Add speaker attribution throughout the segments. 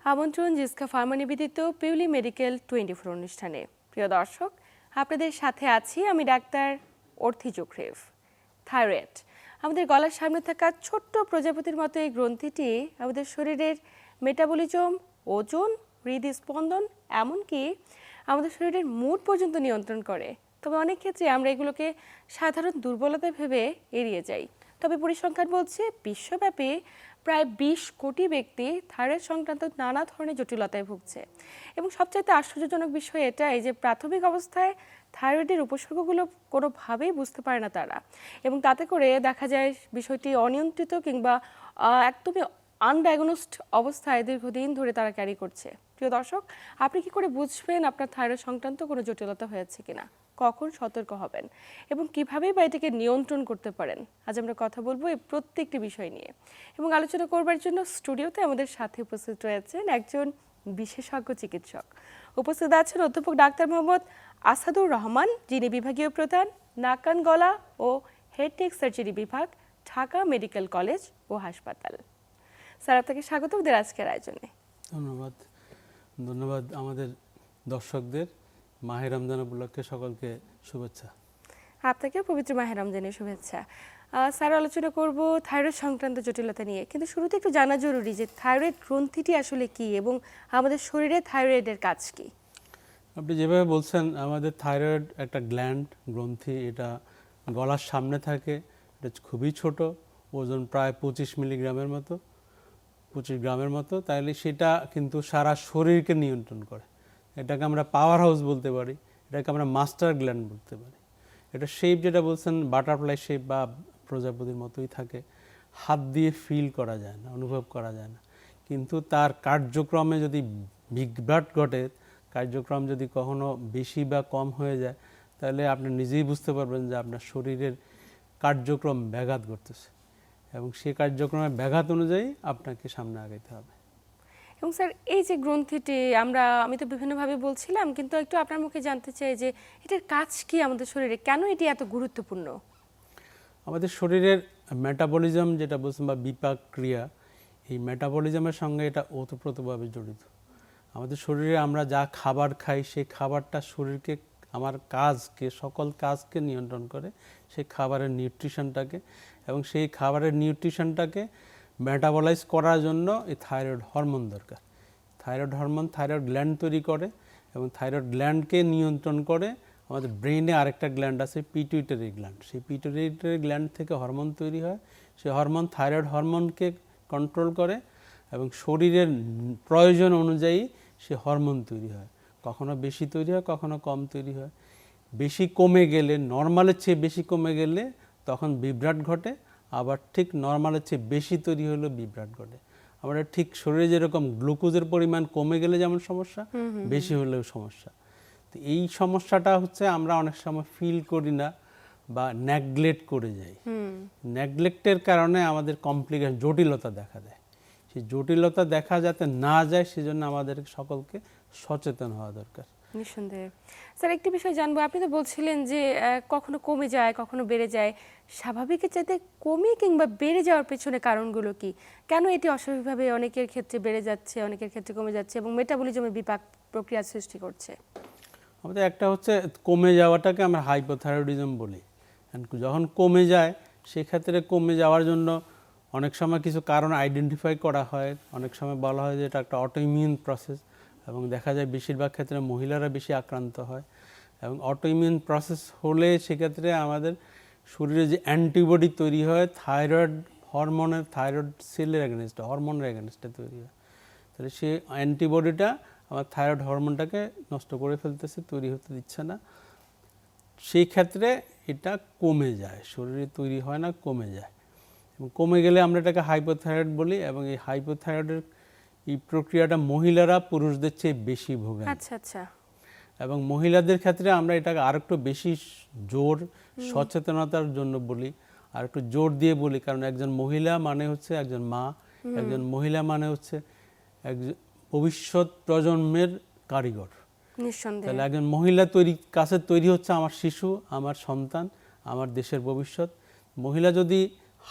Speaker 1: আমন্ত্রণ জিসকা ফার্মা নিবেদিত পিউলি মেডিকেল 24 অনুষ্ঠানে। প্রিয় দর্শক, আপনাদের সাথে আছি আমি ডাক্তার অর্থি জোখরেফ। থাইরয়েড আমাদের গলার সামনে থাকা ছোট্ট প্রজাপতির মতো এই গ্রন্থিটি আমাদের শরীরের মেটাবলিজম, ওজন, হৃদস্পন্দন, এমনকি আমাদের শরীরের মুড পর্যন্ত নিয়ন্ত্রণ করে। তবে অনেক ক্ষেত্রে আমরা এগুলোকে সাধারণ দুর্বলতা ভেবে এড়িয়ে যাই। তবে পরিসংখ্যান বলছে বিশ্বব্যাপী প্রায় 20 কোটি ব্যক্তি থাইরয়েড সংক্রান্ত নানা ধরনের জটিলতায় ভুগছে। এবং সবচাইতে আশ্চর্যজনক বিষয় এটাই যে প্রাথমিক অবস্থায় থাইরয়েডের উপসর্গগুলো কোনোভাবেই বুঝতে পারে না তারা, এবং তাতে করে দেখা যায় বিষয়টি অনিয়ন্ত্রিত কিংবা একদমই আনডায়াগনোসড অবস্থায় দীর্ঘদিন ধরে তারা ক্যারি করছে। প্রিয় দর্শক, আপনি কি করে বুঝবেন আপনার থাইরয়েড সংক্রান্ত কোনো জটিলতা হয়েছে কিনা, কখন সতর্ক হবেন এবং কিভাবেই বা এটাকে নিয়ন্ত্রণ করতে পারেন? আজ আমরা কথা বলবো এই প্রত্যেকটি বিষয় নিয়ে, এবং আলোচনা করবার জন্য স্টুডিওতে আমাদের সাথে উপস্থিত রয়েছেন একজন বিশেষজ্ঞ চিকিৎসক। উপস্থিত আছেন অধ্যাপক ডাক্তার মোহাম্মদ আসাদুর রহমান, যিনি বিভাগীয় প্রধান, নাক কান গলা ও হেড নেক সার্জারি বিভাগ, ঢাকা মেডিকেল কলেজ ও হাসপাতাল। স্যার, আপনাকে স্বাগত আমাদের আজকের আয়োজনে।
Speaker 2: ধন্যবাদ আমাদের দর্শকদের। মাহে রমজান উপলক্ষে সকলকে শুভেচ্ছা।
Speaker 1: আপনাকে পবিত্র মাহে রমজানের শুভেচ্ছা। স্যার, আলোচনা করব থাইরয়েড সংক্রান্ত জটিলতা নিয়ে, কিন্তু শুরুতে একটু জানা জরুরি যে থাইরয়েড গ্রন্থিটি আসলে কি এবং আমাদের শরীরে থাইরয়েডের কাজ কি?
Speaker 2: আপনি যেভাবে বলছেন, আমাদের থাইরয়েড একটা গ্ল্যান্ড, গ্রন্থি। এটা গলার সামনে থাকে, এটা খুবই ছোট, ওজন প্রায় 25 মিলিগ্রামের মতো, 25 গ্রামের মতো। তাইলে সেটা কিন্তু সারা শরীরকে নিয়ন্ত্রণ করে। এটাকে আমরা পাওয়ার হাউস বলতে পারি, এটাকে আমরা মাস্টার গ্ল্যান্ড বলতে পারি। এটা শেপ যেটা বলছেন বাটারফ্লাই শেপ বা প্রজাপতির মতোই থাকে, হাত দিয়ে ফিল করা যায় না, অনুভব করা যায় না। কিন্তু তার কার্যক্রমে যদি বিঘ্রাট ঘটে, কার্যক্রম যদি কখনো বেশি বা কম হয়ে যায়, তাহলে আপনি নিজেই বুঝতে পারবেন যে আপনার শরীরের কার্যক্রম ব্যাঘাত ঘটতেছে, এবং সেই কার্যক্রমের ব্যাঘাত অনুযায়ী আপনাকে সামনে আগাইতে হবে।
Speaker 1: এবং স্যার, এই যে গ্রন্থিটি আমি তো বিভিন্নভাবে বলছিলাম, কিন্তু একটু আপনার মুখে জানতে চাই যে এটার কাজ কি আমাদের শরীরে, কেন এটি এত গুরুত্বপূর্ণ?
Speaker 2: আমাদের শরীরের মেটাবলিজম যেটা বলছেন বা বিপাক ক্রিয়া, এই মেটাবলিজমের সঙ্গে এটা ওতপ্রোতভাবে জড়িত। আমাদের শরীরে আমরা যা খাবার খাই, সেই খাবারটা শরীরকে, আমার কাজকে, সকল কাজকে নিয়ন্ত্রণ করে, সেই খাবারের নিউট্রিশনটাকে, এবং সেই খাবারের নিউট্রিশনটাকে মেটাবলাইজ করার জন্য এই থাইরয়েড হরমোন দরকার। থাইরয়েড হরমোন থাইরয়েড গ্ল্যান্ড তৈরি করে, এবং থাইরয়েড গ্ল্যান্ডকে নিয়ন্ত্রণ করে আমাদের ব্রেনে আরেকটা গ্ল্যান্ড আছে, পিটুইটারি গ্ল্যান্ড। সেই পিটুইটারি গ্ল্যান্ড থেকে হরমোন তৈরি হয়, সেই হরমোন থাইরয়েড হরমোনকে কন্ট্রোল করে, এবং শরীরের প্রয়োজন অনুযায়ী সে হরমোন তৈরি হয়। কখনো বেশি তৈরি হয়, কখনো কম তৈরি হয়। বেশি কমে গেলে, নর্মালের চেয়ে বেশি কমে গেলে তখন বিভ্রাট ঘটে, আবার ঠিক নর্মালের চেয়ে বেশি তৈরি হলেও বিভ্রাট ঘটে। আমরা ঠিক শরীরে যেরকম গ্লুকোজের পরিমাণ কমে গেলে যেমন সমস্যা, বেশি হলেও সমস্যা। তো এই সমস্যাটা হচ্ছে আমরা অনেক সময় ফিল করি না বা নেগলেক্ট করে যাই। নেগলেক্টের কারণে আমাদের কমপ্লিকেশন, জটিলতা দেখা দেয়। সেই জটিলতা দেখা যাতে না যায়, সেজন্য আমাদের সকলকে সচেতন হওয়া দরকার।
Speaker 1: নিঃসন্দেহে। স্যার, একটি বিষয় জানবো, আপনি তো বলছিলেন যে কখনো কমে যায়, কখনো বেড়ে যায়। স্বাভাবিকের চাইতে কমে কিংবা বেড়ে যাওয়ার পেছনে কারণগুলো কি? কেন এটি অস্বাভাবিকভাবে অনেকের ক্ষেত্রে বেড়ে যাচ্ছে, অনেকের ক্ষেত্রে কমে যাচ্ছে এবং মেটাবলিজমে বিপাক প্রক্রিয়া সৃষ্টি করছে?
Speaker 2: আমাদের একটা হচ্ছে কমে যাওয়াটাকে আমরা হাইপোথাইরয়েডিজম বলি। যখন কমে যায়, সেক্ষেত্রে কমে যাওয়ার জন্য অনেক সময় কিছু কারণ আইডেন্টিফাই করা হয়। অনেক সময় বলা হয় যে এটা একটা অটোইমিউন প্রসেস, এবং দেখা যায় বেশিরভাগ ক্ষেত্রে মহিলারা বেশি আক্রান্ত হয়। এবং অটোইমিউন প্রসেস হলে সেক্ষেত্রে আমাদের শরীরে যে অ্যান্টিবডি তৈরি হয় থাইরয়েড হরমোনের, থাইরয়েড সেলের এগেনস্টে, হরমোনের এগেনস্টে তৈরি হয়। তাহলে সেই অ্যান্টিবডিটা আমার থাইরয়েড হরমোনটাকে নষ্ট করে ফেলতেছে, তৈরি হতে দিচ্ছে না। সেই ক্ষেত্রে এটা কমে যায়, শরীরে তৈরি হয় না, কমে যায়। এবং কমে গেলে আমরা এটাকে হাইপোথাইরয়েড বলি, এবং এই হাইপোথাইরয়েডের এই প্রক্রিয়াটা মহিলারা পুরুষদের চেয়ে বেশি ভোগে।
Speaker 1: আচ্ছা আচ্ছা।
Speaker 2: এবং মহিলাদের ক্ষেত্রে আমরা এটাকে আরেকটু বেশি জোর, সচেতনতার জন্য বলি, আর একটু জোর দিয়ে বলি, কারণ একজন মহিলা মানে হচ্ছে একজন মা, একজন মহিলা মানে হচ্ছে একজন ভবিষ্যৎ প্রজন্মের কারিগর।
Speaker 1: নিঃসন্দেহে।
Speaker 2: তাহলে একজন মহিলা কাছে তৈরি হচ্ছে আমার শিশু, আমার সন্তান, আমার দেশের ভবিষ্যৎ। মহিলা যদি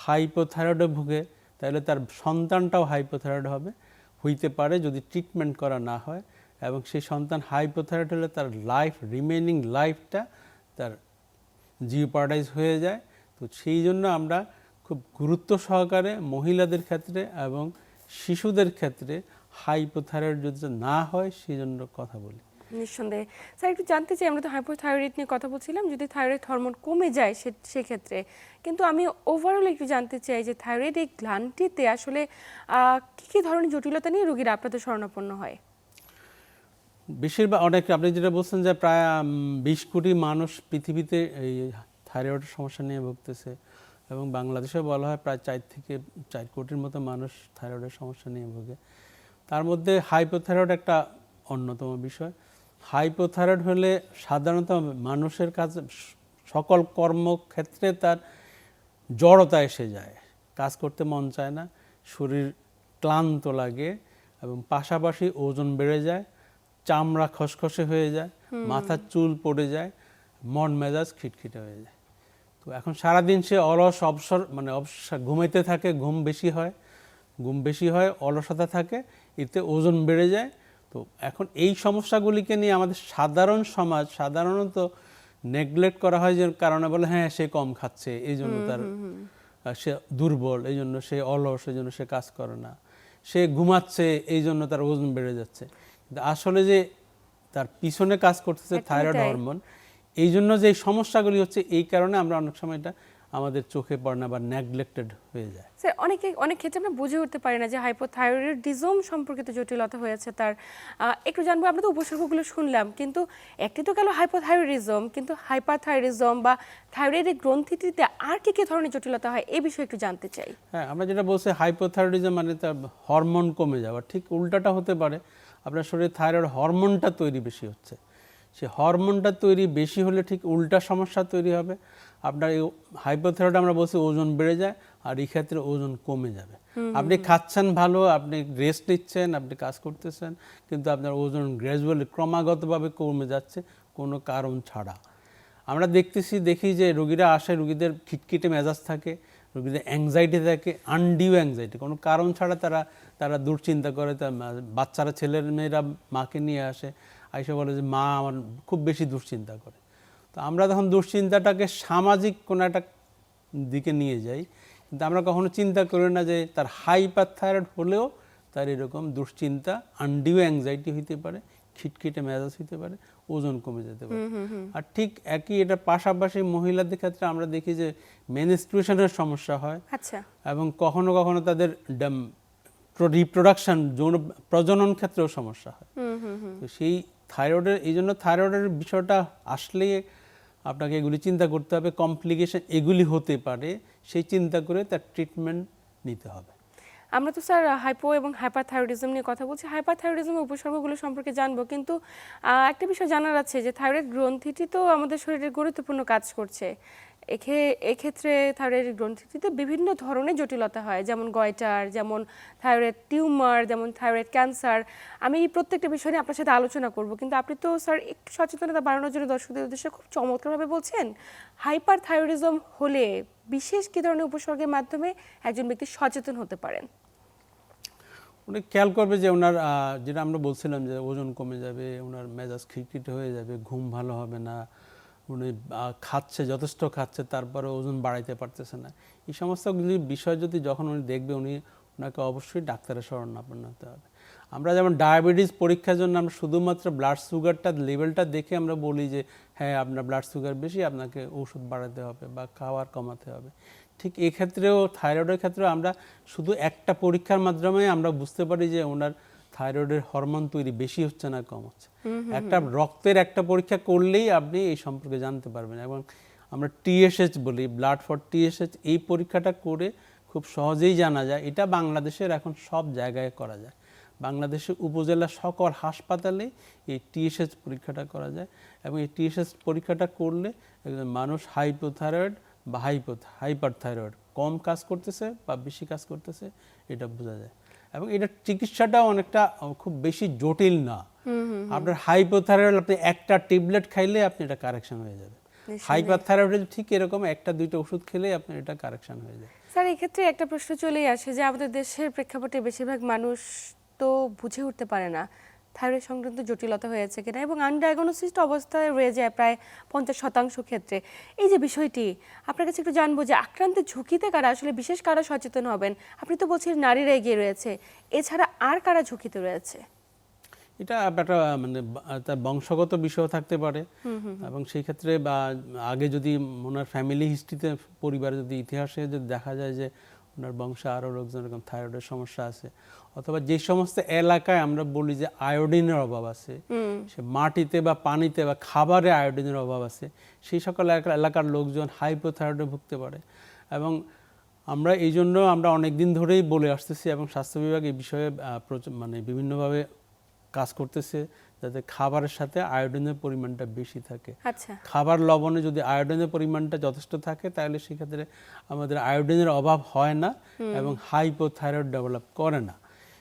Speaker 2: হাইপোথাইরয়েডে ভুগে তাহলে তার সন্তানটাও হাইপোথাইরয়েড হইতে পারে যদি ট্রিটমেন্ট করা না হয়, এবং সেই সন্তান হাইপোথাইরয়েড হলে তার রিমেনিং লাইফটা তার জিওপার্ডাইজ হয়ে যায়। তো সেই জন্য আমরা খুব গুরুত্ব সহকারে মহিলাদের ক্ষেত্রে এবং শিশুদের ক্ষেত্রে হাইপোথাইরয়েড যদি না হয় সেই জন্য কথা বলি।
Speaker 1: নিঃসন্দেহে। স্যার একটু জানতে চাই, আমরা তো হাইপোথাইরয়েড নিয়ে কথা বলছিলাম, যদি থাইরয়েড হরমোন কমে যায় সেক্ষেত্রে, কিন্তু আমি ওভারঅল একটু জানতে চাই যে থাইরয়েড এই গ্ল্যান্ডটিতে আসলে কী কী ধরনের জটিলতা নিয়ে রোগীরা আপনাদের শরণাপন্ন হয়?
Speaker 2: বেশিরভাগ আপনি যেটা বলছেন যে প্রায় 20 কোটি মানুষ পৃথিবীতে এই থাইরয়েডের সমস্যা নিয়ে ভুগতেছে, এবং বাংলাদেশে বলা হয় প্রায় 4 থেকে 4 কোটির মতো মানুষ থাইরয়েডের সমস্যা নিয়ে ভোগে। তার মধ্যে হাইপোথাইরয়েড একটা অন্যতম বিষয়। হাইপোথাইরয়েড হলে সাধারণত মানুষের কাছে সকল কর্মক্ষেত্রে তার জড়তা এসে যায়, কাজ করতে মন চায় না, শরীর ক্লান্ত লাগে, এবং পাশাপাশি ওজন বেড়ে যায়, চামড়া খসখসে হয়ে যায়, মাথার চুল পড়ে যায়, মন মেজাজ খিটখিটে হয়ে যায়। তো এখন সারাদিন সে অলস ঘুমাইতে থাকে, ঘুম বেশি হয়, অলসতা থাকে, এতে ওজন বেড়ে যায়। তো এখন এই সমস্যাগুলিকে নিয়ে আমাদের সাধারণ সমাজ সাধারণত নেগলেক্ট করা হয়, যে কারণে বলে হ্যাঁ সে কম খাচ্ছে, এই জন্য তার সে দুর্বল, এই জন্য সে অলস, এই জন্য সে কাজ করে না, সে ঘুমাচ্ছে এই জন্য তার ওজন বেড়ে যাচ্ছে। কিন্তু আসলে যে তার পিছনে কাজ করতেছে থাইরয়েড হরমোন, এই জন্য যে সমস্যাগুলি হচ্ছে এই কারণে আমরা অনেক সময় এটা আমাদের চোখে পড়ে না বা নেগলেক্টেড হয়ে যায়।
Speaker 1: স্যার অনেক ক্ষেত্রে আমরা বুঝে উঠতে পারি না যে হাইপোথাইরয়েডিজম সম্পর্কিত জটিলতা হয়েছে তার। একটু জানবো, আমরা তো উপসর্গগুলো শুনলাম, কিন্তু একটি তো গেল হাইপোথাইরয়েডিজম, কিন্তু হাইপারথাইরয়েডিজম বা থাইরয়েডের গ্রন্থিটিতে আর কি কি ধরনের জটিলতা হয় এই বিষয়ে একটু জানতে চাই।
Speaker 2: হ্যাঁ, আমরা যেটা বলছি হাইপোথাইরয়েডিজম মানে তার হরমোন কমে যাওয়া, ঠিক উল্টাটা হতে পারে, আপনার শরীরে থাইরয়েড হরমোনটা তৈরি বেশি হচ্ছে, সে হরমোনটা তৈরি বেশি হলে ঠিক উল্টা সমস্যা তৈরি হবে। আপনার এই হাইপোথাইরয়েড আমরা বলছি ওজন বেড়ে যায়, আর এই ক্ষেত্রে ওজন কমে যাবে। আপনি খাচ্ছেন ভালো, আপনি রেস্ট নিচ্ছেন, আপনি কাজ করতেছেন, কিন্তু আপনার ওজন গ্র্যাজুয়ালি ক্রমাগতভাবে কমে যাচ্ছে কোনো কারণ ছাড়া। আমরা দেখি যে রোগীরা আসে, রোগীদের খিটখিটে মেজাজ থাকে, রোগীদের অ্যাংজাইটি থাকে, আনডিউ অ্যাংজাইটি, কোনো কারণ ছাড়া তারা দুশ্চিন্তা করে। বাচ্চারা, ছেলের মেয়েরা মাকে নিয়ে আসে, আইসা বলে যে মা আমার খুব বেশি দুশ্চিন্তা করে। তো আমরা তখন দুশ্চিন্তাটাকে সামাজিক কোনো একটা দিকে নিয়ে যাই, কিন্তু আমরা কখনো চিন্তা করি না যে তার হাইপারথাইরয়েড হলেও তার এরকম দুশ্চিন্তা, আনডিউ অ্যাংজাইটি হইতে পারে, খিটখিটে মেজাজ হইতে পারে, ওজন কমে যেতে পারে। আর ঠিক একই এটার পাশাপাশি মহিলাদের ক্ষেত্রে আমরা দেখি যে মেনস্ট্রুয়েশনের সমস্যা হয়,
Speaker 1: আচ্ছা,
Speaker 2: এবং কখনো কখনো তাদের রিপ্রোডাকশন, যৌন প্রজনন ক্ষেত্রেও সমস্যা হয়। তো সেই এই জন্য থাইরয়েডের বিষয়টা আসলে আপনাকে এগুলি চিন্তা করতে হবে, কমপ্লিকেশন এগুলি হতে পারে, সেই চিন্তা করে তার ট্রিটমেন্ট নিতে হবে।
Speaker 1: আমরা তো স্যার হাইপো এবং হাইপারথাইরয়েডিজম নিয়ে কথা বলছি, হাইপারথাইরয়েডিজমের উপসর্গগুলো সম্পর্কে জানবো, কিন্তু একটা বিষয় জানার আছে যে থাইরয়েড গ্রন্থিটি তো আমাদের শরীরের গুরুত্বপূর্ণ কাজ করছে। এক্ষেত্রে থাইরয়েড গ্রন্থিটিতে বিভিন্ন ধরনের জটিলতা হয়, যেমন গয়টার, যেমন থাইরয়েড টিউমার, যেমন থাইরয়েড ক্যান্সার। আমি প্রত্যেকটা বিষয় নিয়ে আপনার সাথে আলোচনা করব, কিন্তু আপনি তো স্যার একটু সচেতনতা বাড়ানোর জন্য দর্শকদের উদ্দেশ্যে খুব চমৎকারভাবে বলছেন হাইপারথাইরয়েডিজম হলে বিশেষ কী ধরনের উপসর্গের মাধ্যমে একজন ব্যক্তি সচেতন হতে পারেন।
Speaker 2: উনি খেয়াল করবে যে ওনার যেটা আমরা বলছিলাম যে ওজন কমে যাবে, ওনার মেজাজ খিটখিটে হয়ে যাবে, ঘুম ভালো হবে না, উনি যথেষ্ট খাচ্ছে তারপরে ওজন বাড়াইতে পারতেছে না। এই সমস্তগুলি বিষয় যখন উনি দেখবে, ওনাকে অবশ্যই ডাক্তারের শরণাপন্ন হতে হবে। আমরা যেমন ডায়াবেটিস পরীক্ষার জন্য আমরা শুধুমাত্র ব্লাড সুগারটা লেভেলটা দেখে আমরা বলি যে হ্যাঁ আপনার ব্লাড সুগার বেশি, আপনাকে ওষুধ বাড়াতে হবে বা খাবার কমাতে হবে। ঠিক এক্ষেত্রেও থাইরয়েডের ক্ষেত্রেও আমরা শুধু একটা পরীক্ষার মাধ্যমে আমরা বুঝতে পারি যে ওনার থাইরয়েডের হরমোন তৈরি বেশি হচ্ছে না কম হচ্ছে। একটা রক্তের একটা পরীক্ষা করলেই আপনি এই সম্পর্কে জানতে পারবেন। এবং আমরা TSH বলি, ব্লাড ফর TSH, এই পরীক্ষাটা করে খুব সহজেই জানা যায়। এটা বাংলাদেশের এখন সব জায়গায় করা যায়। বাংলাদেশের উপজেলা সকল হাসপাতালে এই TSH পরীক্ষাটা করা যায়, এবং এই TSH পরীক্ষাটা করলে একজন মানুষ হাইপোথাইরয়েড বা হাইপারথাইরয়েড কম কাজ করতেছে বা বেশি কাজ করতেছে এটা বোঝা যায়। এবং এটার চিকিৎসাটাও অনেকটা খুব বেশি জটিল না। আপনার হাইপোথাইরয়েড আপনি একটা ট্যাবলেট খাইলে আপনি এটা কারেকশন হয়ে যাবে। হাইপারথাইরয়েড ঠিক এরকম একটা দুইটা ওষুধ খেলে আপনার এটা কারেকশন হয়ে যায়।
Speaker 1: স্যার এই ক্ষেত্রে একটা প্রশ্ন চলেই আসে যে আমাদের দেশের প্রেক্ষাপটে বেশিরভাগ মানুষ তো বুঝে উঠতে পারে না থাইরয়েড সংক্রান্ত জটিলতা হয়েছে কিনা, এবং আনডায়াগনোসিসড অবস্থায় রয়ে যায় প্রায় 50% ক্ষেত্রে। এই যে বিষয়টি আপনার কাছে একটু জানবো যে আক্রান্তের ঝুঁকিতে কারা আসলে বিশেষ কারা সচেতন হবেন? আপনি তো বলছেন নারীরা এগিয়ে রয়েছে, এছাড়া আর কারা ঝুঁকিতে রয়েছে?
Speaker 2: এটা একটা মানে তার বংশগত বিষয় থাকতে পারে, এবং সেই ক্ষেত্রে বা আগে যদি ওনার ফ্যামিলি হিস্ট্রিতে পরিবারে যদি ইতিহাসে যদি দেখা যায় যে ওনার বংশে আরও লোকজন এরকম থাইরয়েডের সমস্যা আছে, অথবা যে সমস্ত এলাকায় আমরা বলি যে আয়োডিনের অভাব আছে, সে মাটিতে বা পানিতে বা খাবারে আয়োডিনের অভাব আছে, সেই সকল এলাকার লোকজন হাইপোথাইরয়েডে ভুগতে পারে। এবং আমরা এই জন্য আমরা অনেক দিন ধরেই বলে আসতেছি এবং স্বাস্থ্য বিভাগ এই বিষয়ে মানে বিভিন্নভাবে কাজ করতেছে যাতে খাবারের সাথে আয়োডিনের পরিমাণটা বেশি থাকে।
Speaker 1: আচ্ছা, খাবার
Speaker 2: লবণে যদি আয়োডিনের পরিমাণটা যথেষ্ট থাকে তাহলে সেক্ষেত্রে আমাদের আয়োডিনের অভাব হয় না এবং হাইপোথাইরয়েড ডেভেলপ করে না।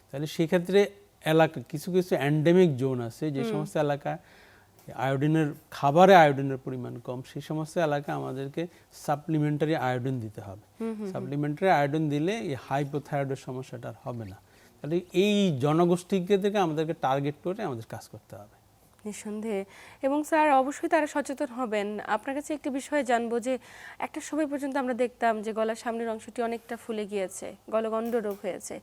Speaker 2: তাহলে সেক্ষেত্রে এলাকা কিছু কিছু এন্ডেমিক জোন আছে যে সমস্ত এলাকায় খাবারে আয়োডিনের পরিমাণ কম, সেই সমস্ত এলাকায় আমাদেরকে সাপ্লিমেন্টারি আয়োডিন দিতে হবে। সাপ্লিমেন্টারি আয়োডিন দিলে এই হাইপোথাইরয়েডের সমস্যাটা আর হবে না। তাহলে এই জনগোষ্ঠীকে থেকে আমাদেরকে টার্গেট করে আমাদের কাজ করতে হবে
Speaker 1: নিঃসন্দেহে। এবং স্যার অবশ্যই তারা সচেতন হবেন। আপনার কাছে একটি বিষয়ে জানবো যে একটা সময় পর্যন্ত আমরা দেখতাম যে গলার সামনের অংশটি অনেকটা ফুলে গিয়েছে, গলগণ্ড রোগ হয়েছে।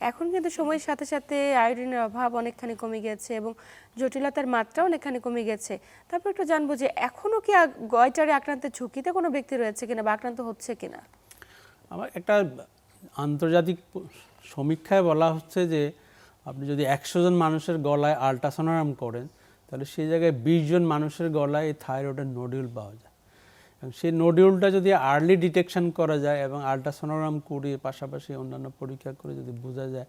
Speaker 1: এখন কিন্তু সময়ের সাথে সাথে আয়োডিনের অভাব অনেকখানি কমে গেছে এবং জটিলতার মাত্রা অনেকখানি কমে গেছে। তারপর একটু জানবো যে এখনও কি গয়টারে আক্রান্তের ঝুঁকিতে কোনো ব্যক্তি রয়েছে কিনা বা আক্রান্ত হচ্ছে কিনা?
Speaker 2: আমার একটা আন্তর্জাতিক সমীক্ষায় বলা হচ্ছে যে আপনি যদি 100 জন মানুষের গলায় আল্ট্রাসোনোগ্রাম করেন তাহলে সেই জায়গায় 20 জন মানুষের গলায় এই থাইরয়েডের নোডিউল পাওয়া যায়। এবং সেই নোডিউলটা যদি আর্লি ডিটেকশন করা যায় এবং আল্ট্রাসোনোগ্রাম করে পাশাপাশি অন্যান্য পরীক্ষা করে যদি বোঝা যায়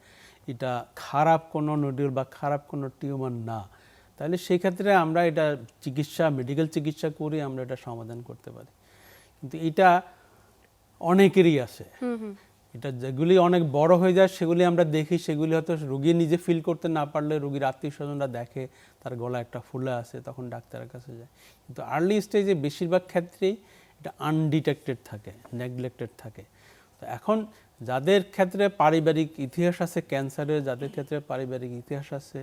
Speaker 2: এটা খারাপ কোনো নোডিউল বা খারাপ কোনো টিউমার না, তাহলে সেই ক্ষেত্রে আমরা এটা মেডিকেল চিকিৎসা করে আমরা এটা সমাধান করতে পারি। কিন্তু এটা অনেকেরই আছে, এটা যেগুলি অনেক বড় হয়ে যায় সেগুলি আমরা দেখি, সেগুলি হয়তো রোগী নিজে ফিল করতে না পারলে রোগীর আত্মীয় স্বজনরা দেখে তার গলা একটা ফুলে আছে, তখন ডাক্তারের কাছে যায়। কিন্তু আর্লি স্টেজে বেশিরভাগ ক্ষেত্রেই এটা আনডিটেক্টেড থাকে, নেগলেক্টেড থাকে। তো এখন যাদের ক্ষেত্রে পারিবারিক ইতিহাস আছে ক্যান্সারের, যাদের ক্ষেত্রে পারিবারিক ইতিহাস আছে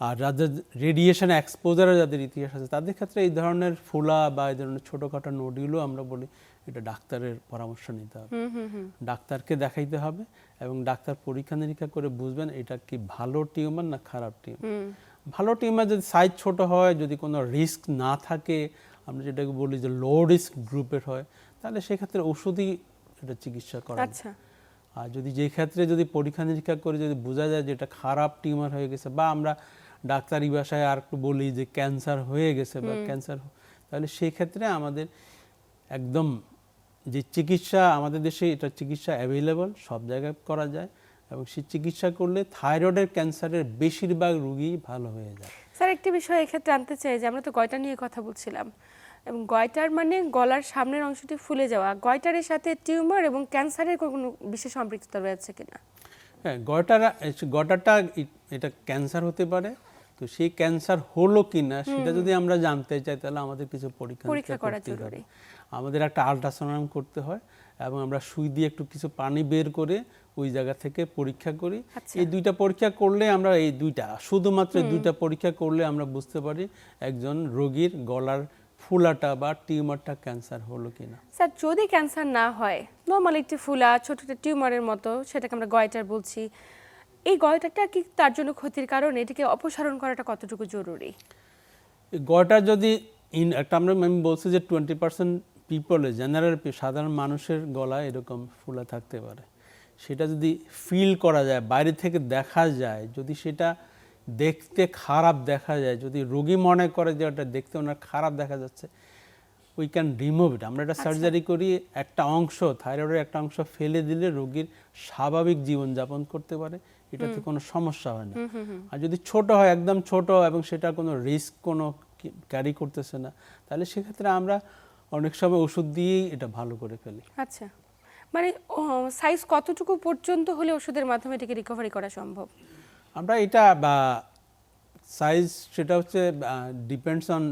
Speaker 2: আর যাদের রেডিয়েশন এক্সপোজারের যাদের ইতিহাস আছে, তাদের ক্ষেত্রে এই ধরনের ফুলা বা এই ধরনের ছোটোখাটো নোডিউলও আমরা বলি এটা ডাক্তারের পরামর্শ নিতে হবে, ডাক্তারকে দেখাইতে হবে এবং ডাক্তার পরীক্ষা নিরীক্ষা করে বুঝবেন এটা কি ভালো টিউমার না খারাপ টিউমার। ভালো টিউমার যদি সাইজ ছোট হয়, যদি কোনো রিস্ক না থাকে, আমরা যেটাকে বলি যে লো রিস্ক গ্রুপের হয়, তাহলে সেক্ষেত্রে ওষুধই এটা চিকিৎসা করা যায়। আর যে ক্ষেত্রে যদি পরীক্ষা নিরীক্ষা করে যদি বোঝা যায় যে এটা খারাপ টিউমার হয়ে গেছে, বা আমরা ডাক্তারি ভাষায় আর একটু বলি যে ক্যান্সার হয়ে গেছে বা ক্যান্সার, তাহলে সেই ক্ষেত্রে আমাদের একদম যে চিকিৎসা আমাদের দেশে এটা চিকিৎসা অ্যাভেলেবল, সব জায়গায় করা যায় এবং সেই চিকিৎসা করলে থাইরয়েডের ক্যান্সারের বেশিরভাগ রোগী ভালো হয়ে যায়।
Speaker 1: স্যার একটি বিষয় এক্ষেত্রে জানতে চাই যে আমরা তো গয়টা নিয়ে কথা বলছিলাম, এবং গয়টার মানে গলার সামনের অংশটি ফুলে যাওয়া, গয়টারের সাথে টিউমার এবং ক্যান্সারের কোনো বিশেষ সম্পৃক্ততা রয়েছে কিনা?
Speaker 2: হ্যাঁ, গয়টারটা এটা ক্যান্সার হতে পারে। তো সেই ক্যান্সার হলো কিনা সেটা যদি আমরা জানতে চাই তাহলে আমাদের কিছু পরীক্ষা করা জরুরি। আমাদের একটা আল্ট্রাসোনোগ্রাম করতে হয় এবং আমরা সুই দিয়ে একটু কিছু পানি বের করে ওই জায়গা থেকে পরীক্ষা করি। এই দুইটা পরীক্ষা করলে আমরা শুধুমাত্র দুইটা পরীক্ষা করলে আমরা বুঝতে পারি একজন রোগীর গলার ফুলাটা বা টিউমারটা ক্যান্সার হলো কিনা।
Speaker 1: স্যার যদি ক্যান্সার না হয়, নর্মাল একটি ফুলা ছোট টিউমারের মতো, সেটাকে আমরা গয়টার বলছি, এই গয়টাটা কি তার জন্য ক্ষতির কারণ? এটিকে অপসারণ করাটা কতটুকু জরুরি?
Speaker 2: গয়টা যদি আমি বলছি যে 20% পিপলে জেনারেল সাধারণ মানুষের গলায় এরকম ফুলা থাকতে পারে, সেটা যদি ফিল করা যায়, বাইরে থেকে দেখা যায়, যদি সেটা দেখতে খারাপ দেখা যায়, যদি রোগী মনে করে যে ওটা দেখতে ওনার খারাপ দেখা যাচ্ছে, উই ক্যান রিমুভ ইট। আমরা এটা সার্জারি করি, একটা অংশ থাইরয়েডের একটা অংশ ফেলে দিলে রোগীর স্বাভাবিক জীবনযাপন করতে পারে, এটাতে কোনো সমস্যা হয় না। আর যদি ছোট হয়, একদম ছোট এবং সেটা কোনো রিস্ক কোনো ক্যারি করতেছে না, তাহলে সেক্ষেত্রে আমরা অনেক সময় ওষুধ দিয়েই এটা ভালো করে ফেলি।
Speaker 1: আচ্ছা, মানে সাইজ কতটুকু পর্যন্ত হলে ওষুধের মাধ্যমে এটাকে রিকভারি করা সম্ভব?
Speaker 2: আমরা এটা সাইজ সেটা হচ্ছে ডিপেন্ডস অন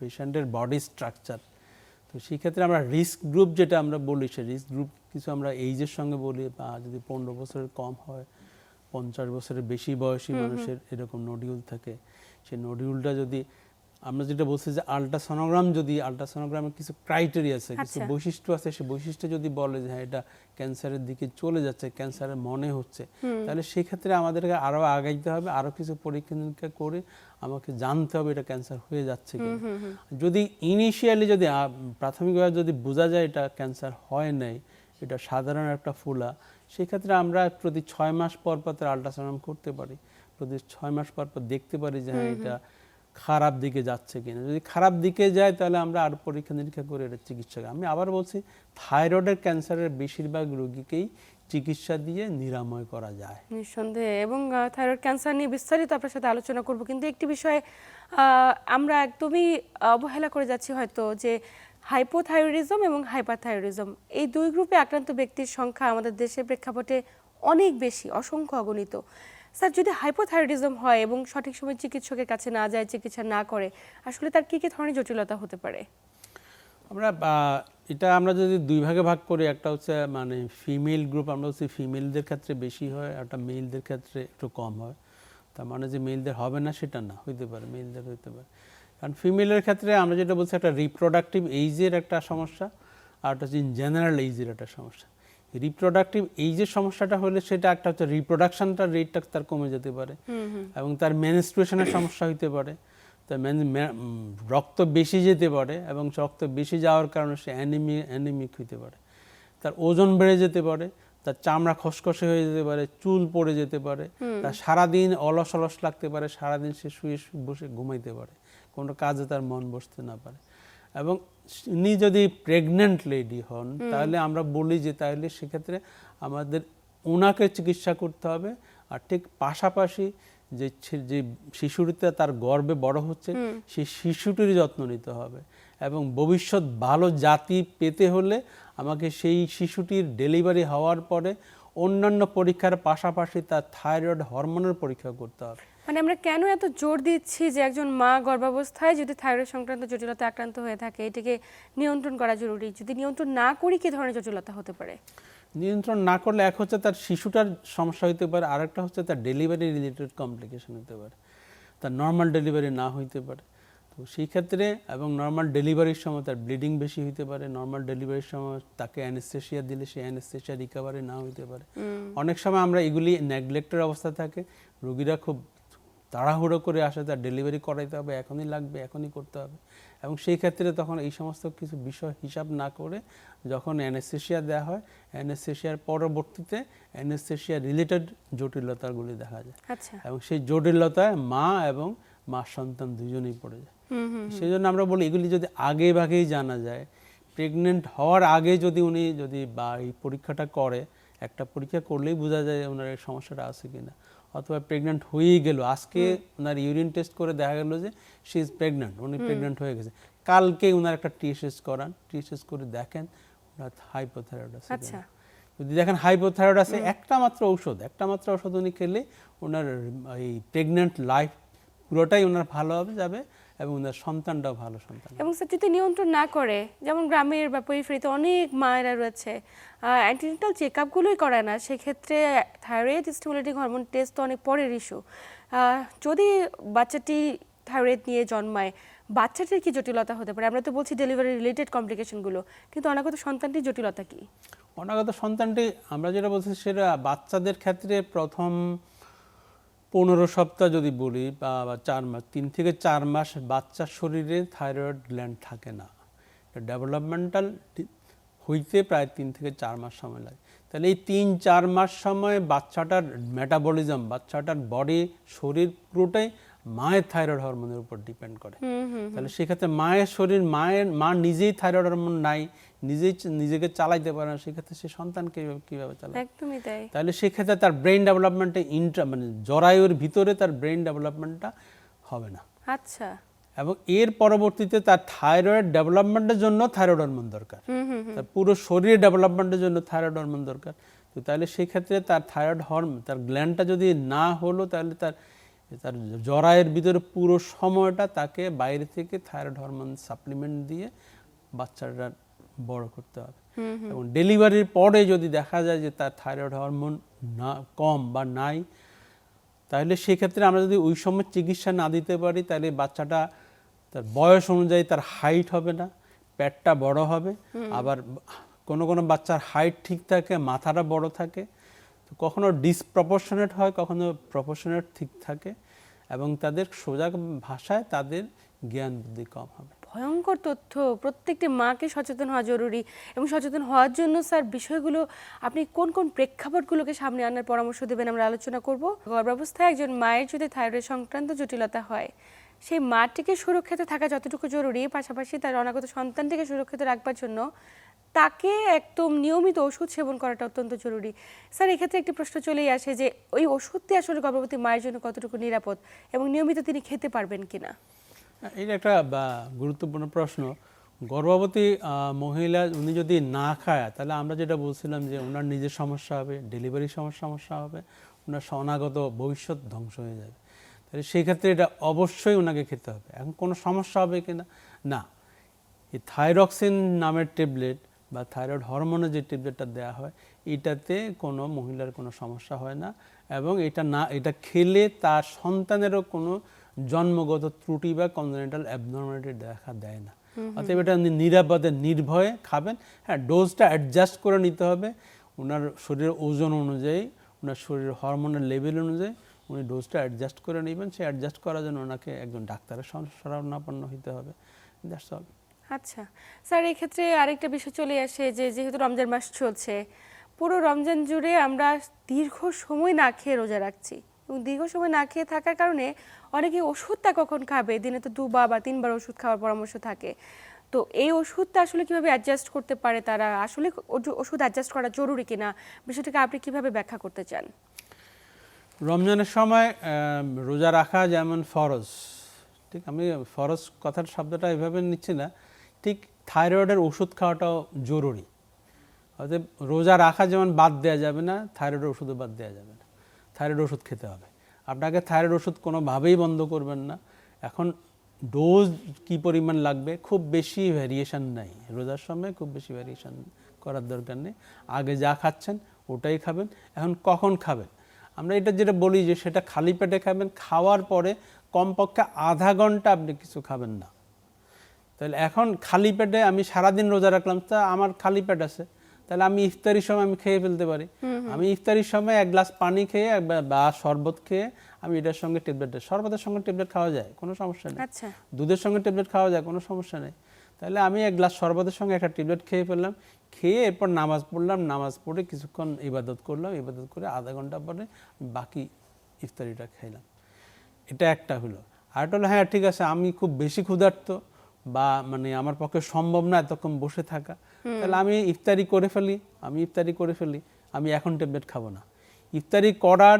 Speaker 2: পেশেন্টের বডি স্ট্রাকচার। তো সেই ক্ষেত্রে আমরা রিস্ক গ্রুপ যেটা আমরা বলি, সে রিস্ক গ্রুপ কিছু আমরা এইজের সঙ্গে বলি, বা যদি 15 বছরের কম হয়, 50 বছরের বেশি বয়সী মানুষের এরকম নডিউল থাকে, সেই নডিউলটা যদি আমরা যেটা বলছি যে আলট্রাসোনোগ্রাম, যদি আলট্রাসোনোগ্রামের কিছু ক্রাইটেরিয়া আছে, কিছু বৈশিষ্ট্য আছে, সেই বৈশিষ্ট্য যদি বলে যে হ্যাঁ এটা ক্যান্সারের দিকে চলে যাচ্ছে, ক্যান্সারের মনে হচ্ছে, তাহলে সেক্ষেত্রে আমাদেরকে আরও আগাইতে হবে, আরও কিছু পরীক্ষা নিরীক্ষা করে আমাকে জানতে হবে এটা ক্যান্সার হয়ে যাচ্ছে কিনা। যদি ইনিশিয়ালি যদি প্রাথমিকভাবে যদি বোঝা যায় এটা ক্যান্সার হয় নাই, এটা সাধারণ একটা ফুলা, সেক্ষেত্রে আমরা প্রতি 6 মাস পর পর আলট্রাসাউন্ড করতে পারি, প্রতি 6 মাস পর পর দেখতে পারি যে হ্যাঁ এটা খারাপ দিকে যাচ্ছে কিনা। যদি খারাপ দিকে যায় তাহলে আমরা আরও পরীক্ষা নিরীক্ষা করে এটা চিকিৎসা। আমি আবার বলছি, থাইরয়েডের ক্যান্সারের বেশিরভাগ রোগীকেই চিকিৎসা দিয়ে নিরাময় করা যায়
Speaker 1: নিঃসন্দেহে। এবং থাইরয়েড ক্যান্সার নিয়ে বিস্তারিত আপনার সাথে আলোচনা করব, কিন্তু একটি বিষয়ে আমরা একদমই অবহেলা করে যাচ্ছি হয়তো, যে হাইপোথাইরয়েডিজম এবং হাইপারথাইরয়েডিজম, এই দুই গ্রুপে আক্রান্ত ব্যক্তির সংখ্যা আমাদের দেশের প্রেক্ষাপটে অনেক বেশি, অসংখ্য অগণিত। স্যার, যদি হাইপোথাইরয়েডিজম হয় এবং সঠিক সময় চিকিৎসকের কাছে না যায়, চিকিৎসা না করে, আসলে তার কী কী ধরনের জটিলতা হতে পারে?
Speaker 2: এটা আমরা যদি দুই ভাগে ভাগ করি, একটা হচ্ছে মানে ফিমেল গ্রুপ, আমরা হচ্ছে ফিমেলদের ক্ষেত্রে বেশি হয়, একটা মেলদের ক্ষেত্রে একটু কম হয়। তার মানে যে মেলদের হবে না সেটা না, হইতে পারে মেলদের হইতে পারে। কারণ ফিমেলের ক্ষেত্রে আমরা যেটা বলছি একটা রিপ্রোডাক্টিভ এইজের একটা সমস্যা, আর একটা হচ্ছে ইন জেনারেল এইজের একটা সমস্যা। রিপ্রোডাক্টিভ এইজের সমস্যাটা হলে সেটা একটা হচ্ছে রিপ্রোডাকশনটা রেটটা তার কমে যেতে পারে, এবং তার মেনস্ট্রুয়েশনের সমস্যা হইতে পারে, তার রক্ত বেশি যেতে পারে, এবং রক্ত বেশি যাওয়ার কারণে সে অ্যানিমিক হইতে পারে, তার ওজন বেড়ে যেতে পারে, তার চামড়া খসখসে হয়ে যেতে পারে, চুল পড়ে যেতে পারে, তার সারাদিন অলস অলস লাগতে পারে, সারাদিন সে শুয়ে বসে ঘুমাইতে পারে, কোনো কাজে তার মন বসতে না পারে। এবং উনি যদি প্রেগনেন্ট লেডি হন তাহলে আমরা বলি যে তাহলে সেক্ষেত্রে আমাদের ওনাকে চিকিৎসা করতে হবে, আর ঠিক পাশাপাশি যে শিশুটিতে তার গর্ভে বড় হচ্ছে সেই শিশুটির যত্ন নিতে হবে, এবং ভবিষ্যৎ ভালো জাতি পেতে হলে আমাকে সেই শিশুটির ডেলিভারি হওয়ার পরে অন্যান্য পরীক্ষার পাশাপাশি তার থাইরয়েড হরমোনের পরীক্ষা করতে হবে।
Speaker 1: মানে আমরা কেন এত জোর দিচ্ছি যে একজন মা গর্ভাবস্থায় যদি থাইরয়েড সংক্রান্ত জটিলতা আক্রান্ত হয়ে থাকে এটাকে নিয়ন্ত্রণ করা জরুরি? যদি নিয়ন্ত্রণ না করি কি ধরনের জটিলতা হতে পারে?
Speaker 2: নিয়ন্ত্রণ না করলে এক হচ্ছে তার শিশুটার সমস্যা হতে পারে, আরেকটা হচ্ছে তার ডেলিভারি রিলেটেড কমপ্লিকেশন হতে পারে, তার নর্মাল ডেলিভারি না হইতে পারে। তো সেই ক্ষেত্রে এবং নর্মাল ডেলিভারির সময় তার ব্লিডিং বেশি হইতে পারে, নর্মাল ডেলিভারির সময় তাকে অ্যানেস্থেশিয়া দিলে সেই অ্যানেস্থেশিয়া রিকভারি না হইতে পারে। অনেক সময় আমরা এগুলি নেগলেক্টের অবস্থা থাকে, রোগীরা খুব তাড়াহুড়ো করে আসে, তার ডেলিভারি করাইতে হবে, এখনই লাগবে, এখনই করতে হবে, এবং সেই ক্ষেত্রে তখন এই সমস্ত কিছু বিষয় হিসাব না করে যখন অ্যানেস্থেশিয়া দেওয়া হয়, অ্যানেস্থেশিয়ার পরবর্তীতে অ্যানেস্থেশিয়া রিলেটেড জটিলতাগুলি দেখা যায়, এবং সেই জটিলতায় মা এবং মা সন্তান দুজনেই পড়ে যায়। সেই জন্য আমরা বলি এগুলি যদি আগে ভাগেই জানা যায়, প্রেগনেন্ট হওয়ার আগে যদি উনি বা এই পরীক্ষাটা করে, একটা পরীক্ষা করলেই বোঝা যায় ওনার এই সমস্যাটা আছে কিনা, অথবা প্রেগনেন্ট হয়েই গেল, আজকে ওনার ইউরিন টেস্ট করে দেখা গেল যে শি ইজ প্রেগনেন্ট, উনি প্রেগনেন্ট হয়ে গেছে, কালকে ওনার একটা টিএসএস করান, টিএসএস করে দেখেন ওনার হাইপোথাইরয়েড আছে। যদি দেখেন হাইপোথাইরয়েড আছে, একটা মাত্র ঔষধ উনি খেলে ওনার এই প্রেগনেন্ট লাইফ পুরোটাই ওনার ভালো হবে যাবে, এবং ওনার সন্তানটাও ভালো সন্তান।
Speaker 1: এবং স্যার, যদি নিয়ন্ত্রণ না করে, যেমন গ্রামের বা পরিফেরিতে অনেক মায়েরা রয়েছে অ্যান্টিনেটাল চেকআপগুলোই করে না, সেক্ষেত্রে থাইরয়েড স্টিমুলেটিং হরমোন টেস্ট তো অনেক পরের ইস্যু। যদি বাচ্চাটি থাইরয়েড নিয়ে জন্মায়, বাচ্চাটির কি জটিলতা হতে পারে? আমরা তো বলছি ডেলিভারি রিলেটেড কমপ্লিকেশনগুলো, কিন্তু অনাগত সন্তানটির জটিলতা কি?
Speaker 2: অনাগত সন্তানটি আমরা যেটা বলছি সেটা বাচ্চাদের ক্ষেত্রে প্রথম 15 সপ্তাহ যদি বলি বা 4 মাস, 3 থেকে 4 মাস বাচ্চার শরীরে থাইরয়েড গ্ল্যান্ড থাকে না, ডেভেলপমেন্টাল হইতে প্রায় 3 থেকে 4 মাস সময় লাগে। তাহলে এই 3-4 মাস সময় বাচ্চাটার মেটাবলিজম, বাচ্চাটার বডি, শরীর পুরোটাই মায়ের থাইরয়েড হরমোনের উপর ডিপেন্ড করে। তাহলে সেক্ষেত্রে মায়ের শরীর, মা নিজেই থাইরয়েড হরমোন নাই, নিজেকে চালাইতে পারে না, সেক্ষেত্রে সে সন্তানকে কিভাবে চালাবে?
Speaker 1: একদমই তাই।
Speaker 2: তাহলে সেক্ষেত্রে তার ব্রেন ডেভেলপমেন্টে মানে জরায়ুর ভিতরে তার ব্রেন ডেভেলপমেন্টটা হবে না।
Speaker 1: আচ্ছা।
Speaker 2: এবং এর পরবর্তীতে তার থাইরয়েড ডেভেলপমেন্টের জন্য থাইরয়েড হরমোন দরকার, তার পুরো শরীরের ডেভেলপমেন্টের জন্য থাইরয়েড হরমোন দরকার। তো তাহলে সেই ক্ষেত্রে তার থাইরয়েড হরমোন, তার গ্ল্যান্ডটা যদি না হলো, তাহলে তার জরায়ের ভিতরে পুরো সময়টা তাকে বাইরে থেকে থাইরয়েড হরমোন সাপ্লিমেন্ট দিয়ে বাচ্চাটা বড় করতে হবে। এবং ডেলিভারির পরে যদি দেখা যায় যে তার থাইরয়েড হরমোন না কম বা নাই, তাহলে সেক্ষেত্রে আমরা যদি ওই সময় চিকিৎসা না দিতে পারি, তাহলে বাচ্চাটা তার বয়স অনুযায়ী তার হাইট হবে না, পেটটা বড় হবে, আবার কোনো কোনো বাচ্চার হাইট ঠিক থাকে, মাথাটা বড় থাকে, তো কখনো ডিসপ্রপোর্শনেট হয়, কখনো প্রপোর্শনেট ঠিক থাকে, এবং তাদের সোজা ভাষায় তাদের জ্ঞান বুদ্ধি কম হবে।
Speaker 1: ভয়ঙ্কর তথ্য। প্রত্যেকটি মাকে সচেতন হওয়া জরুরি, এবং সচেতন হওয়ার জন্য স্যার বিষয়গুলো আপনি কোন কোন প্রেক্ষাপটগুলোকে সামনে আনার পরামর্শ দেবেন আমরা আলোচনা করব। গর্ভাবস্থায় একজন মায়ের যদি থাইরয়েড সংক্রান্ত জটিলতা হয়, সেই মাটিকে সুরক্ষিত থাকা যতটুকু জরুরি, পাশাপাশি তার অনাগত সন্তানটিকে সুরক্ষিত রাখবার জন্য তাকে একদম নিয়মিত ওষুধ সেবন করাটা অত্যন্ত জরুরি। স্যার, এক্ষেত্রে একটি প্রশ্ন চলেই আসে যে ওই ওষুধটি আসলে গর্ভবতী মায়ের জন্য কতটুকু নিরাপদ এবং নিয়মিত তিনি খেতে পারবেন কিনা?
Speaker 2: এটা একটা গুরুত্বপূর্ণ প্রশ্ন। গর্ভবতী মহিলা উনি যদি না খায়, তাহলে আমরা যেটা বলছিলাম যে ওনার নিজের সমস্যা হবে, ডেলিভারি সমস্যা হবে, ওনার অনাগত ভবিষ্যৎ ধ্বংস হয়ে যাবে। তাহলে সেই ক্ষেত্রে এটা অবশ্যই ওনাকে খেতে হবে। এখন কোনো সমস্যা হবে কিনা? না, এই থাইরক্সিন নামের ট্যাবলেট বা থাইরয়েড হরমোনের যে ট্যাবলেটটা দেওয়া হয়, এটাতে কোনো মহিলার কোনো সমস্যা হয় না, এবং এটা খেলে তার সন্তানেরও কোনো জন্মগত ত্রুটি বা কনজেনিটাল অ্যাবনর্মালিটি দেখা দেয় না। অতএব এটা নিরাপদে নির্ভয়ে খাবেন। হ্যাঁ, ডোজটা অ্যাডজাস্ট করে নিতে হবে ওনার শরীরের ওজন অনুযায়ী, ওনার শরীরের হরমোনের লেভেল অনুযায়ী উনি ডোজটা অ্যাডজাস্ট করে নেবেন। সে অ্যাডজাস্ট করার জন্য ওনাকে একজন ডাক্তারের শরণাপন্ন হতে হবে। That's all.
Speaker 1: আচ্ছা স্যার, এই ক্ষেত্রে আরেকটা বিষয় চলে আসে যে যেহেতু রমজান মাস চলছে, পুরো রমজান জুড়ে আমরা দীর্ঘ সময় না খেয়ে রোজা রাখছি, এবং দীর্ঘ সময় না খেয়ে থাকার কারণে অনেকে ওষুধটা কখন খাবে, দিনে তো 2 বা 3 বার ওষুধ খাওয়ার পরামর্শ থাকে। তো এই ওষুধটা আসলে কিভাবে অ্যাডজাস্ট করতে পারে তারা? আসলে ওষুধ অ্যাডজাস্ট করা জরুরি কিনা, বিষয়টাকে আপনি কিভাবে ব্যাখ্যা করতে চান?
Speaker 2: রমজানের সময় রোজা রাখা যেমন ফরজ, ঠিক, আমি ফরজ কথার শব্দটা এভাবে নিচ্ছি না, ঠিক থাইরয়েডের ওষুধ খাওয়াটাও জরুরি। অতএব রোজা রাখা যেমন বাদ দেওয়া যাবে না, থাইরয়েডের ওষুধও বাদ দেওয়া যাবে না। থাইরয়েড ওষুধ খেতে হবে। আপনাকে থাইরয়েড ওষুধ কোনোভাবেই বন্ধ করবেন না। এখন ডোজ কি পরিমাণ লাগবে, খুব বেশি ভ্যারিয়েশন নাই রোজার সময়, খুব বেশি ভ্যারিয়েশন করার দরকার নেই। আগে যা খাচ্ছেন ওটাই খাবেন। এখন কখন খাবেন, আমরা এটা যেটা বলি যে সেটা খালি পেটে খাবেন। খাওয়ার পরে কমপক্ষে আধা ঘন্টা আপনি কিছু খাবেন না। তাহলে এখন খালি পেটে আমি সারাদিন রোজা রাখলাম, তা আমার খালি পেট আছে, তাহলে আমি ইফতারির সময় আমি খেয়ে ফেলতে পারি। আমি ইফতারির সময় 1 গ্লাস পানি খেয়ে বা শরবত খেয়ে আমি এটার সঙ্গে শরবতের সঙ্গে ট্যাবলেট খাওয়া যায়, কোনো সমস্যা নেই।
Speaker 1: আচ্ছা,
Speaker 2: দুধের সঙ্গে ট্যাবলেট খাওয়া যায়, কোনো সমস্যা নেই। তাহলে আমি 1 গ্লাস শরবতের সঙ্গে একটা ট্যাবলেট খেয়ে ফেললাম, খেয়ে এরপর নামাজ পড়লাম, নামাজ পড়ে কিছুক্ষণ ইবাদত করলাম, ইবাদত করে আধা ঘন্টা পরে বাকি ইফতারিটা খাইলাম। এটা একটা হলো। আরেকটা হলো, হ্যাঁ ঠিক আছে, আমি খুব বেশি ক্ষুধার্ত বা মানে আমার পক্ষে সম্ভব না এতক্ষণ বসে থাকা, তাহলে আমি ইফতারি করে ফেলি। আমি এখন ট্যাবলেট খাবো না। ইফতারি করার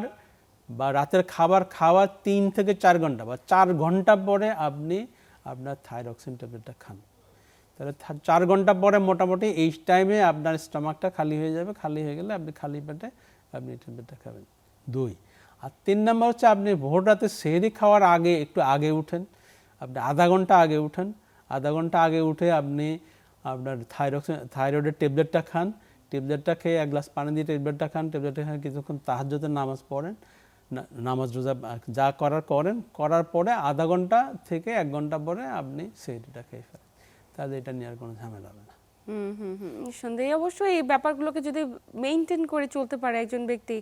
Speaker 2: বা রাতের খাবার খাওয়ার 3 থেকে 4 ঘন্টা বা 4 ঘন্টা পরে আপনি আপনার থাইরক্সিন ট্যাবলেটটা খান। তাহলে 4 ঘন্টা পরে মোটামুটি এই টাইমে আপনার স্টমাকটা খালি হয়ে যাবে। খালি হয়ে গেলে আপনি খালি পেটে আপনি ট্যাবলেটটা খাবেন। 2 আর 3 নম্বর হচ্ছে, আপনি ভোর রাতে সেহরি খাওয়ার আগে একটু আগে উঠেন, আপনি আধা ঘন্টা আগে উঠেন। আধা ঘন্টা আগে উঠে আপনি আপনার থাইরয়েডের ট্যাবলেটটা খান। ট্যাবলেটটা খেয়ে 1 গ্লাস পানি দিয়ে ট্যাবলেটটা খান। ট্যাবলেটটা খেয়ে কিছুক্ষণ তাহাজ্জুদের নামাজ পড়েন, নামাজ রোজা যা করার পরে আধা ঘন্টা থেকে 1 ঘন্টা পরে আপনি সেহরিটা খেয়ে ফেলেন। তাহলে এটা নিয়ে আর কোনো ঝামেলা হবে না।
Speaker 1: নিঃসন্দেহে অবশ্যই এই ব্যাপারগুলোকে যদি মেইনটেইন করে চলতে পারে একজন ব্যক্তি,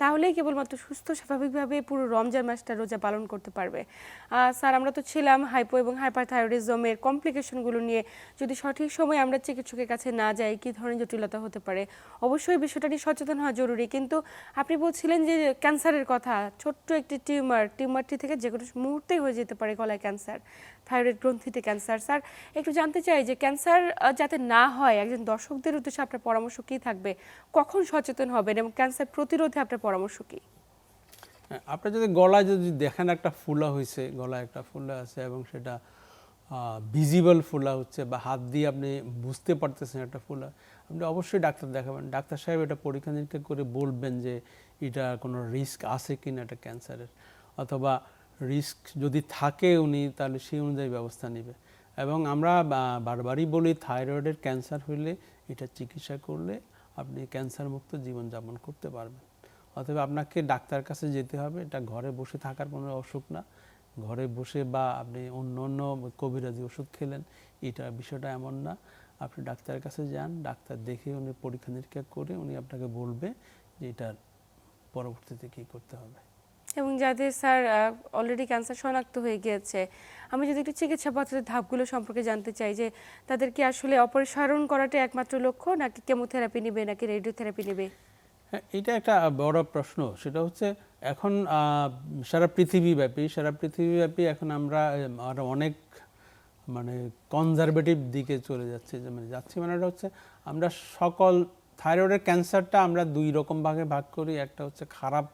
Speaker 1: তাহলেই কেবলমাত্র সুস্থ স্বাভাবিকভাবে পুরো রমজান মাসটা রোজা পালন করতে পারবে। স্যার, আমরা তো ছিলাম হাইপো এবং হাইপারথাইরয়েডিজমের কমপ্লিকেশনগুলো নিয়ে। যদি সঠিক সময়ে আমরা চিকিৎসকের কাছে না যাই, কী ধরনের জটিলতা হতে পারে, অবশ্যই বিষয়টা নিয়ে সচেতন হওয়া জরুরি। কিন্তু আপনি বলছিলেন যে ক্যান্সারের কথা, ছোট্ট একটি টিউমারটি থেকে যে কোনো মুহূর্তেই হয়ে যেতে পারে গলায় ক্যান্সার, থাইরয়েড গ্রন্থিতে ক্যান্সার। স্যার, একটু জানতে চাই যে ক্যান্সার যাতে না হয়, একজন দর্শকদের উদ্দেশ্যে আপনার পরামর্শ কী থাকবে, কখন সচেতন হবেন এবং ক্যান্সার প্রতিরোধে আপনার পরামর্শ কী?
Speaker 2: আপনার যদি গলায় যদি দেখেন একটা ফুলা হয়েছে, গলায় একটা ফুলা আছে এবং সেটা ভিজিবল ফুলা হচ্ছে বা হাত দিয়ে আপনি বুঝতে পারতেছেন একটা ফুলা, আপনি অবশ্যই ডাক্তার দেখাবেন। ডাক্তার সাহেব এটা পরীক্ষা নিরীক্ষা করে বলবেন যে এটা কোনো রিস্ক আছে কিনা এটা ক্যান্সারের, অথবা রিস্ক যদি থাকে উনি তাহলে সেই অনুযায়ী ব্যবস্থা নেবে। এবং আমরা বারবারই বলি থাইরয়েডের ক্যান্সার হইলে এটা চিকিৎসা করলে আপনি ক্যান্সার মুক্ত জীবনযাপন করতে পারবেন। অথবা আপনাকে ডাক্তার কাছে যেতে হবে, এটা ঘরে বসে থাকার কোনো অসুখ না। ঘরে বসে বা আপনি অন্য অন্য কবিরাজি ওষুধ খেলেন, এটা বিষয়টা এমন না। আপনি ডাক্তারের কাছে যান, ডাক্তার দেখে উনি পরীক্ষা নিরীক্ষা করে উনি আপনাকে বলবে যে এটার পরবর্তীতে কী করতে হবে।
Speaker 1: এবং যাদের স্যার অলরেডি ক্যান্সার শনাক্ত হয়ে গিয়েছে, আমি যদি একটু চিকিৎসা পদ্ধতির ধাপগুলো সম্পর্কে জানতে চাই, যে তাদের কি আসলে অপসারণ করাটাই একমাত্র লক্ষ্য, নাকি কেমোথেরাপি নেবে, নাকি রেডিওথেরাপি নেবে?
Speaker 2: হ্যাঁ, এটা একটা বড় প্রশ্ন। সেটা হচ্ছে এখন সারা পৃথিবীব্যাপী এখন আমরা আরো অনেক মানে কনজারভেটিভ দিকে চলে যাচ্ছে, মানে এটা হচ্ছে আমরা সকল থাইরয়েডের ক্যান্সারটা আমরা দুই রকম ভাগে ভাগ করি। একটা হচ্ছে খারাপ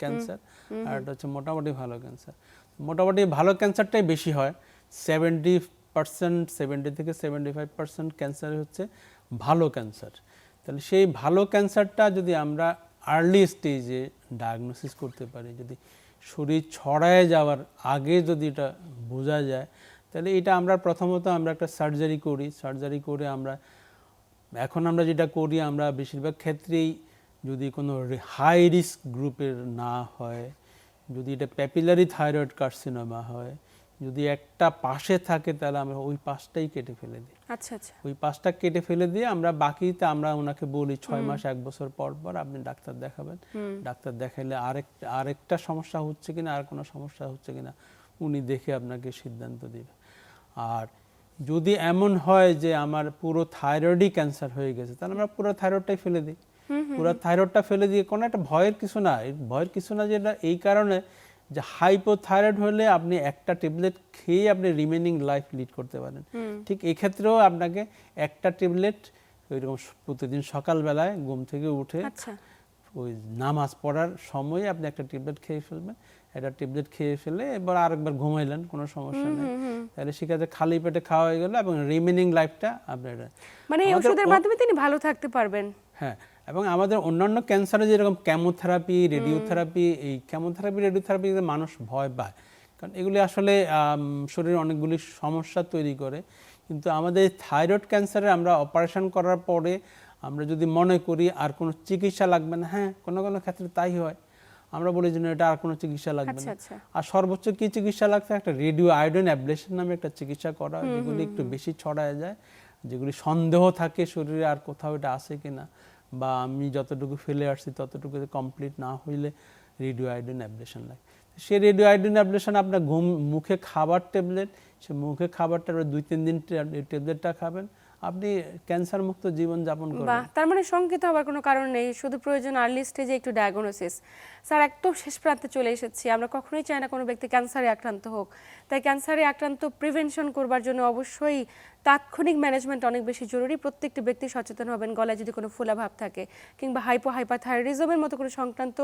Speaker 2: ক্যান্সার আর একটা হচ্ছে মোটামুটি ভালো ক্যান্সার। মোটামুটি ভালো ক্যান্সারটাই বেশি হয়, 70 থেকে 75% ক্যান্সার হচ্ছে ভালো ক্যান্সার। তাহলে সেই ভালো ক্যান্সারটা যদি আমরা আর্লি স্টেজে ডায়াগনোসিস করতে পারি, যদি শরীর ছড়ায় যাওয়ার আগে যদি এটা বোঝা যায়, তাহলে এটা আমরা প্রথমত আমরা একটা সার্জারি করে আমরা এখন আমরা যেটা করি, আমরা বেশিরভাগ ক্ষেত্রেই যদি কোনো হাই রিস্ক গ্রুপের না হয়, যদি এটা প্যাপিলারি থাইরয়েড কার্সিনোমা হয়, যদি একটা পাশে থাকে, তাহলে আমরা ওই পাশটাই কেটে ফেলে দিই।
Speaker 1: আচ্ছা আচ্ছা।
Speaker 2: ওই পাশটা কেটে ফেলে দিয়ে আমরা বাকিতে আমরা ওনাকে বলি 6 মাস 1 বছর পর পর আপনি ডাক্তার দেখাবেন। ডাক্তার দেখাইলে আরেকটা সমস্যা হচ্ছে কিনা, আর কোনো সমস্যা হচ্ছে কিনা উনি দেখে আপনাকে সিদ্ধান্ত দিবে। আর যদি এমন হয় যে আমার পুরো থাইরয়েডই ক্যান্সার হয়ে গেছে, তাহলে আমরা পুরো থাইরয়েডটাই ফেলে দিই। পুরো থাইরয়েডটা ফেলে দিয়ে কোনো একটা ভয়ের কিছু না, যেটা এই কারণে যে হাইপোথাইরয়েড হলে আপনি একটা ট্যাবলেট খেয়ে আপনি রিমেনিং লাইফ লিড করতে পারেন। ঠিক এই ক্ষেত্রেও আপনাকে একটা ট্যাবলেট ওইরকম প্রতিদিন সকালবেলায় ঘুম থেকে উঠে ওই নামাজ পড়ার সময় আপনি একটা ট্যাবলেট খেয়ে ফেলবেন। একটা ট্যাবলেট খেয়ে ফেলে এবার আরেকবার ঘুমাইলেন, কোনো সমস্যা নেই। তাহলে সেক্ষেত্রে খালি পেটে খাওয়া হয়ে গেল এবং রিমেনিং লাইফটা আপনার
Speaker 1: মানে এই ওষুধের মাধ্যমে তিনি ভালো থাকতে পারবেন।
Speaker 2: হ্যাঁ, এবং আমাদের অন্যান্য ক্যান্সারে যেরকম কেমোথেরাপি, রেডিওথেরাপি মানুষ ভয় পায়, কারণ এগুলি আসলে শরীরে অনেকগুলি সমস্যা তৈরি করে। কিন্তু আমাদের থাইরয়েড ক্যান্সারে আমরা অপারেশন করার পরে আমরা যদি মনে করি আর কোনো চিকিৎসা লাগবে না, হ্যাঁ কোনো কোনো ক্ষেত্রে তাই হয়, আমরা বলি যে এটা আর কোনো চিকিৎসা লাগবে না। আর সর্বোচ্চ কি চিকিৎসা লাগছে, একটা রেডিও আয়োডিন অ্যাবলেশন নামে একটা চিকিৎসা করা হয়, যেগুলি একটু বেশি ছড়ায় যায়, যেগুলি সন্দেহ থাকে শরীরে আর কোথাও এটা আছে কিনা, বা আমি যতটুকু ফেলে আসছি ততটুকু কমপ্লিট না হইলে রেডিও আয়োডিন অ্যাবলেশন লাগে। সেই রেডিও আয়োডিন অ্যাবলেশন আপনার মুখে খাবার ট্যাবলেট, সে মুখে খাবারটা 2-3 দিন ট্যাবলেটটা খাবেন, আপনি ক্যান্সার মুক্ত জীবন যাপন করবেন।
Speaker 1: তার মানে শঙ্কিত হওয়ার কোনো কারণ নেই, শুধু প্রয়োজন আর্লি স্টেজে একটু ডায়াগনোসিস। স্যার, একদম শেষ প্রান্তে চলে এসেছি। আমরা কখনোই চাই না কোনো ব্যক্তি ক্যান্সারে আক্রান্ত হোক, তাই ক্যান্সারে আক্রান্ত প্রিভেনশন করবার জন্য অবশ্যই তাৎক্ষণিক ম্যানেজমেন্ট অনেক বেশি জরুরি। প্রত্যেকটি ব্যক্তি সচেতন হবেন, গলায় যদি কোনো ফোলাভাব থাকে কিংবা হাইপাথাইরয়েডিজমের মতো কোনো সংক্রান্ত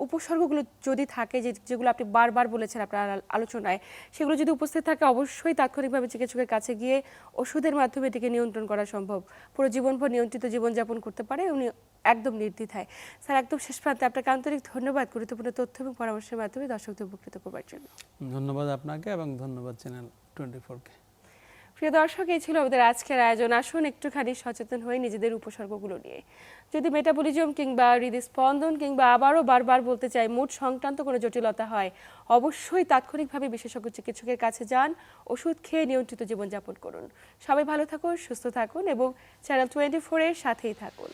Speaker 1: উপসর্গগুলো যদি থাকে, যেগুলো আপনি বারবার বলেছেন আপনার আলোচনায়, সেগুলো যদি উপস্থিত থাকে, অবশ্যই তাৎক্ষণিকভাবে চিকিৎসকের কাছে গিয়ে ওষুধের মাধ্যমে এটিকে নিয়ন্ত্রণ করা সম্ভব। পুরো জীবনভর নিয়ন্ত্রিত জীবনযাপন করতে পারে উনি একদম নির্দ্বিধায়। স্যার, একদম শেষ প্রান্তে আপনাকে আন্তরিক ধন্যবাদ গুরুত্বপূর্ণ তথ্য এবং পরামর্শের মাধ্যমে দর্শকদের উপকৃত করবার জন্য।
Speaker 2: ধন্যবাদ আপনাকে এবং ধন্যবাদ চ্যানেল 24কে।
Speaker 1: প্রিয় দর্শক, এই ছিল আমাদের আজকের আয়োজন। আসুন একটুখানি সচেতন হয়ে নিজেদের উপসর্গগুলো নিয়ে, যদি মেটাবলিজম কিংবা হৃদস্পন্দন কিংবা আবারও বারবার বলতে চাই মুড সংক্রান্ত কোনো জটিলতা হয়, অবশ্যই তাৎক্ষণিকভাবে বিশেষজ্ঞ চিকিৎসকের কাছে যান, ওষুধ খেয়ে নিয়ন্ত্রিত জীবনযাপন করুন। সবাই ভালো থাকুন, সুস্থ থাকুন এবং চ্যানেল 24 এর সাথেই থাকুন।